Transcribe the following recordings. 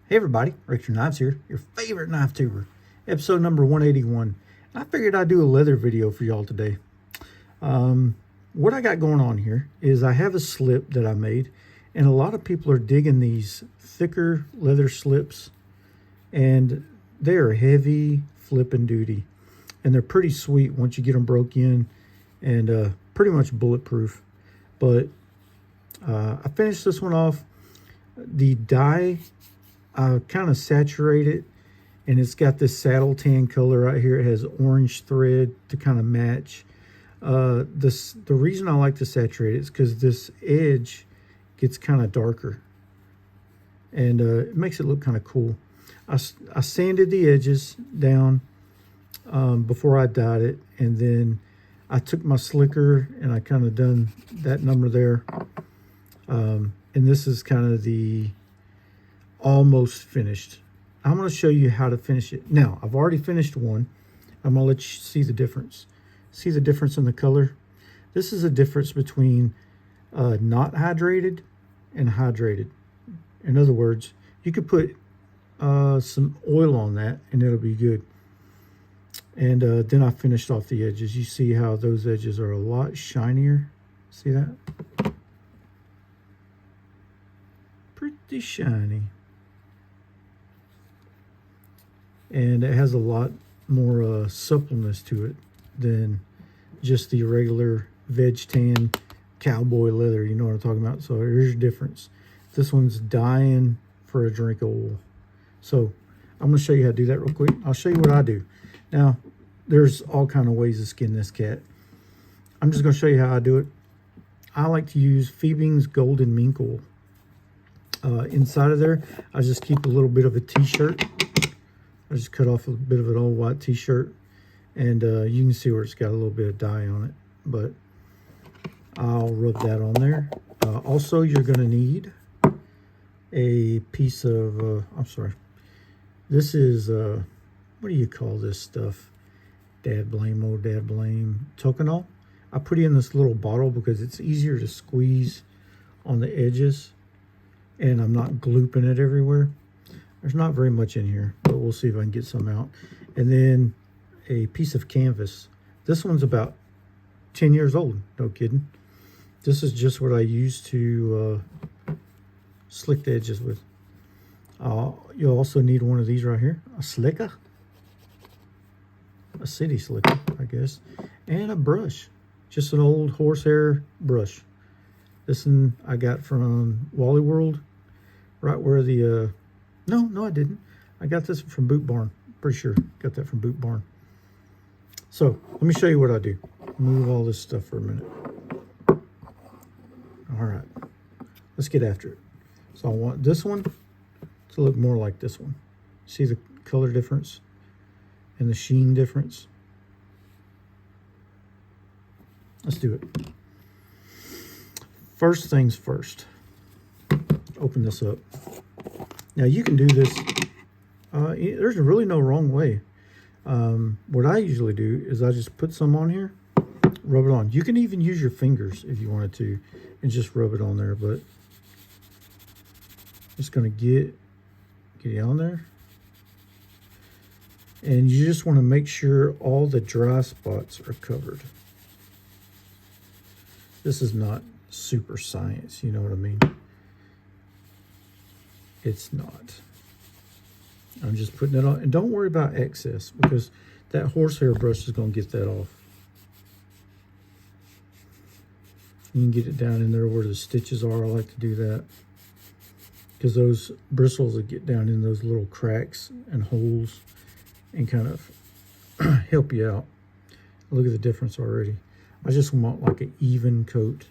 Hey everybody, Richter Knives here, your favorite knife tuber, episode number 181. I figured I'd do a leather video for y'all today. What I got going on here is I have a slip that I made, and a lot of people are digging these thicker leather slips, and they are heavy flipping duty, and they're pretty sweet once you get them broke in, and pretty much bulletproof. But I finished this one off. The dye, I kind of saturate it, and it's got this saddle tan color right here. It has orange thread to kind of match. The reason I like to saturate it is because this edge gets kind of darker, and it makes it look kind of cool. I sanded the edges down before I dyed it, and then I took my slicker and I kind of done that number there. And this is kind of the almost finished. I'm going to show you how to finish it. Now, I've already finished one. I'm going to let you see the difference. See the difference in the color? This is a difference between not hydrated and hydrated. In other words, you could put some oil on that and it'll be good. And then I finished off the edges. You see how those edges are a lot shinier? See that? Pretty shiny. And it has a lot more suppleness to it than just the regular veg tan cowboy leather. You know what I'm talking about? So here's your difference. This one's dying for a drink of oil. So I'm going to show you how to do that real quick. I'll show you what I do. Now, there's all kind of ways to skin this cat. I'm just going to show you how I do it. I like to use Phoebe's Golden Mink Oil. Inside of there, I just keep a little bit of a t-shirt. I just cut off a bit of an old white t-shirt, and you can see where it's got a little bit of dye on it, but I'll rub that on there. Also, you're going to need a piece of, I'm sorry, this is, what do you call this stuff? Dad blame, oh dad blame, Toconol. I put it in this little bottle because it's easier to squeeze on the edges, and I'm not glooping it everywhere. There's not very much in here, but we'll see if I can get some out. And then a piece of canvas. This one's about 10 years old, no kidding. This is just what I use to slick the edges with. You'll also need one of these right here, a slicker. A city slicker, I guess. And a brush, just an old horsehair brush. This one I got from Wally World, right where the, no, I didn't. I got this from Boot Barn. Pretty sure got that from Boot Barn. So let me show you what I do. Move all this stuff for a minute. All right, let's get after it. So I want this one to look more like this one. See the color difference and the sheen difference? Let's do it. First things first, open this up. Now you can do this, there's really no wrong way. What I usually do is I just put some on here, rub it on. You can even use your fingers if you wanted to and just rub it on there, but just gonna get it on there. And you just wanna make sure all the dry spots are covered. This is not super science, you know what I mean? It's not. I'm just putting it on, and don't worry about excess because that horsehair brush is going to get that off. You can get it down in there where the stitches are. I like to do that because those bristles will get down in those little cracks and holes and kind of help you out. Look at the difference already. I just want like an even coat.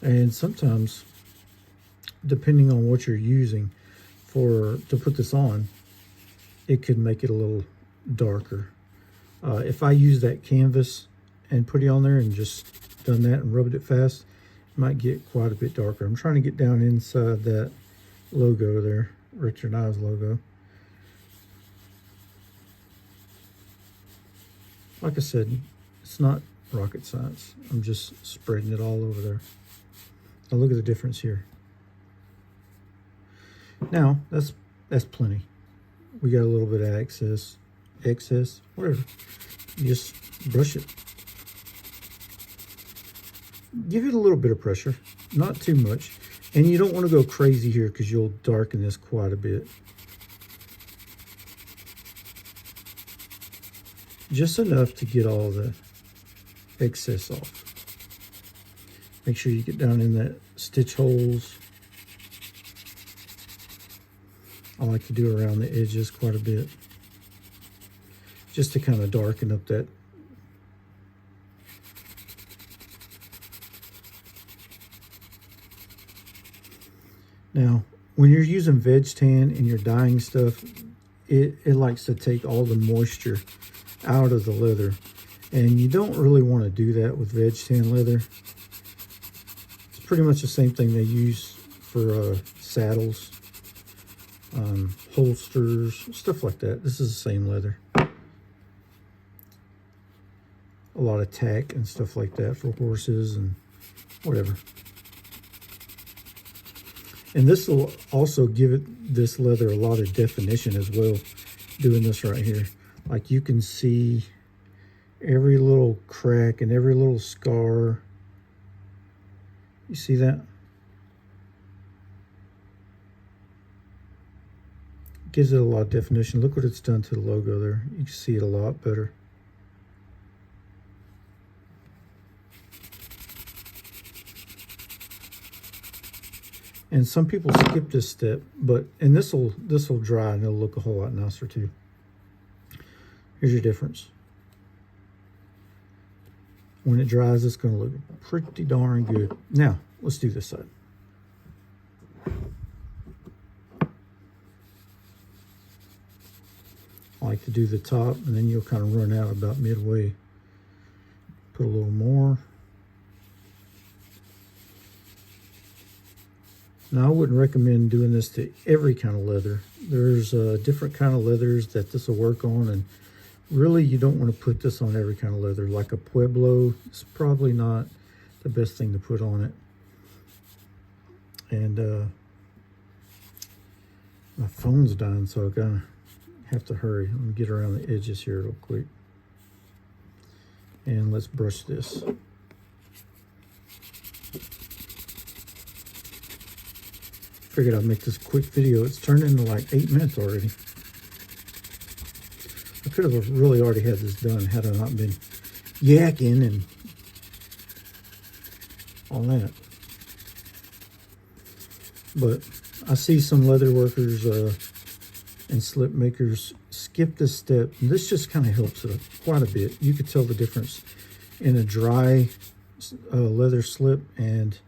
And sometimes, depending on what you're using to put this on, it could make it a little darker. If I use that canvas and put it on there and just done that and rubbed it fast, it might get quite a bit darker. I'm trying to get down inside that logo there, Richter Knives logo. Like I said, it's not rocket science. I'm just spreading it all over there. Now look at the difference here. Now, that's plenty. We got a little bit of excess, whatever. You just brush it. Give it a little bit of pressure, not too much. And you don't want to go crazy here because you'll darken this quite a bit. Just enough to get all the excess off. Make sure you get down in that stitch holes. I like to do around the edges quite a bit, just to kind of darken up that. Now, when you're using veg tan and you're dyeing stuff, it likes to take all the moisture out of the leather. And you don't really want to do that with veg tan leather. It's pretty much the same thing they use for saddles, holsters, stuff like that. This is the same leather. A lot of tack and stuff like that for horses and whatever. And this will also give this leather a lot of definition as well, doing this right here. Like you can see every little crack and every little scar. You see that? Gives it a lot of definition. Look what it's done to the logo there. You can see it a lot better. And some people skip this step, and this will dry and it'll look a whole lot nicer too. Here's your difference. When it dries, it's going to look pretty darn good. Now, let's do this side. I like to do the top, and then you'll kind of run out about midway. Put a little more. Now, I wouldn't recommend doing this to every kind of leather. There's different kind of leathers that this will work on, and really you don't want to put this on every kind of leather. Like a Pueblo, it's probably not the best thing to put on it. And my phone's dying, so I'm gonna have to hurry. I'm gonna get around the edges here real quick. And let's brush this. Figured I'd make this quick video. It's turned into like 8 minutes already. I could have really already had this done had I not been yakking and all that. But I see some leather workers and slip makers skip this step. And this just kind of helps it quite a bit. You could tell the difference in a dry leather slip and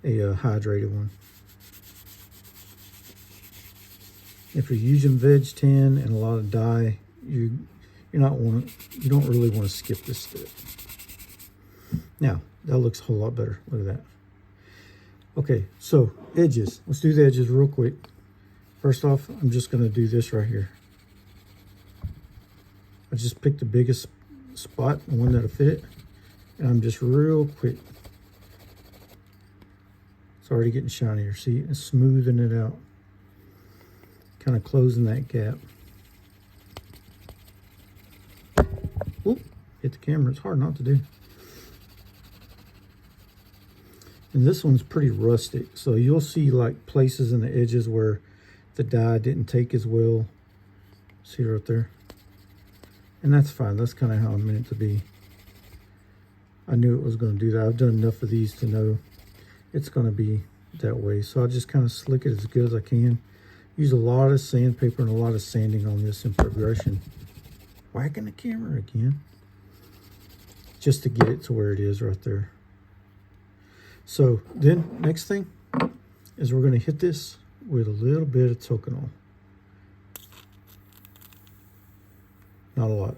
a hydrated one. If you're using veg tan and a lot of dye, you don't really want to skip this step. Now that looks a whole lot better. Look at that. Okay, so edges. Let's do the edges real quick. First off, I'm just going to do this right here. I just picked the biggest spot, the one that'll fit it, and I'm just real quick. It's already getting shinier. See, it's smoothing it out. Kind of closing that gap. Oop, hit the camera. It's hard not to do. And this one's pretty rustic, so you'll see like places in the edges where the dye didn't take as well. See right there? And that's fine. That's kind of how I meant it to be. I knew it was going to do that. I've done enough of these to know it's going to be that way. So I'll just kind of slick it as good as I can. Use a lot of sandpaper and a lot of sanding on this in progression. Whacking the camera again. Just to get it to where it is right there. So then next thing is we're going to hit this with a little bit of Tokonol. Not a lot.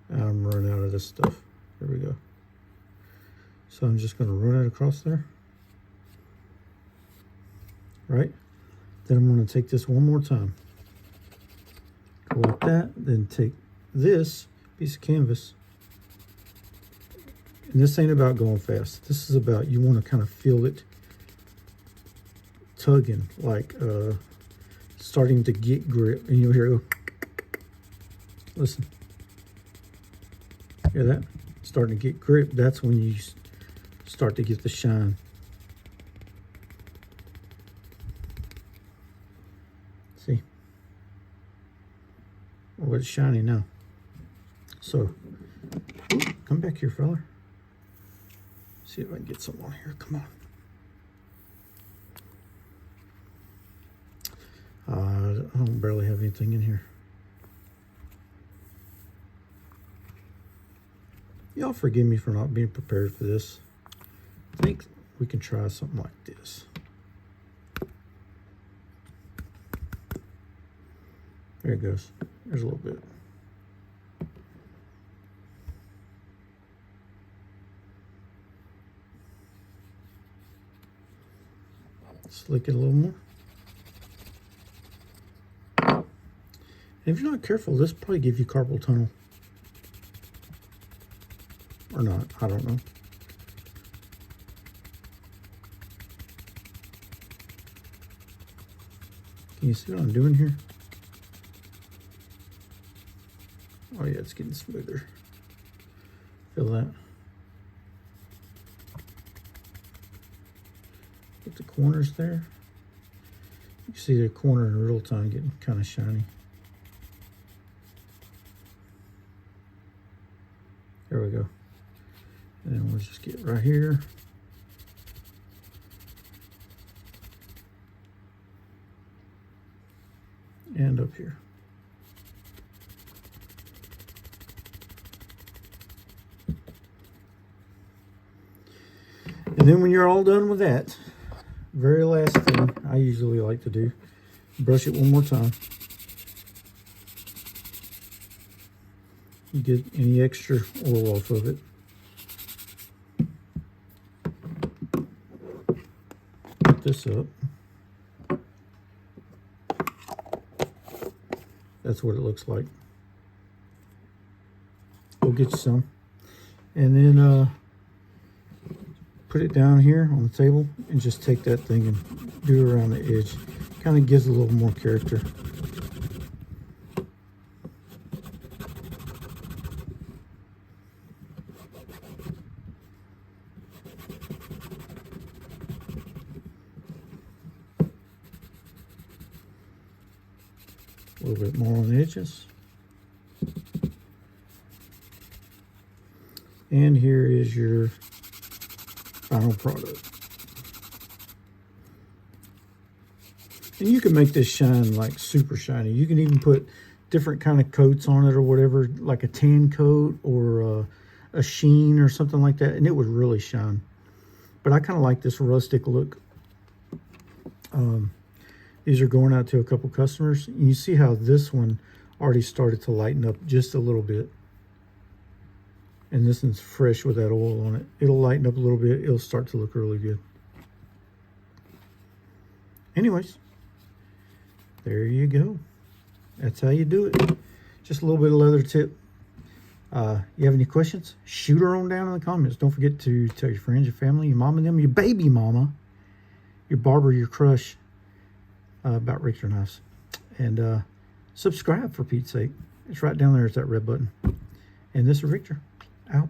I'm running out of this stuff. There we go. So I'm just going to run it across there. Right? Then I'm going to take this one more time. Go like that. Then take this piece of canvas And this ain't about going fast. This is about, you want to kind of feel it tugging, like starting to get grip. And you'll hear it go, listen. Hear that? Starting to get grip. That's when you start to get the shine. See? Oh, it's shiny now. So, ooh, come back here, fella. See if I can get some on here. Come on. I don't barely have anything in here. Y'all forgive me for not being prepared for this. I think we can try something like this. There it goes. There's a little bit. Slick it a little more. And if you're not careful, this will probably give you carpal tunnel. Or not, I don't know. Can you see what I'm doing here? Oh yeah, it's getting smoother. Feel that? Get the corners there. You can see the corner in real time getting kind of shiny. There we go. And then we'll just get right here. And up here. And then when you're all done with that, very last thing I usually like to do, brush it one more time. You get any extra oil off of it. Put this up. That's what it looks like. Go get you some. And then put it down here on the table and just take that thing and do it around the edge. Kind of gives a little more character. A little bit more on the edges. And here is your final product. And you can make this shine like super shiny. You can even put different kind of coats on it or whatever, like a tan coat or a sheen or something like that, and it would really shine. But I kind of like this rustic look. These are going out to a couple customers. You see how this one already started to lighten up just a little bit. And this one's fresh with that oil on it. It'll lighten up a little bit. It'll start to look really good. Anyways, there you go. That's how you do it. Just a little bit of leather tip. You have any questions? Shoot her on down in the comments. Don't forget to tell your friends, your family, your mom and them, your baby mama, your barber, your crush, about Richter knives. And subscribe for Pete's sake. It's right down there. It's that red button. And this is Richter. Out.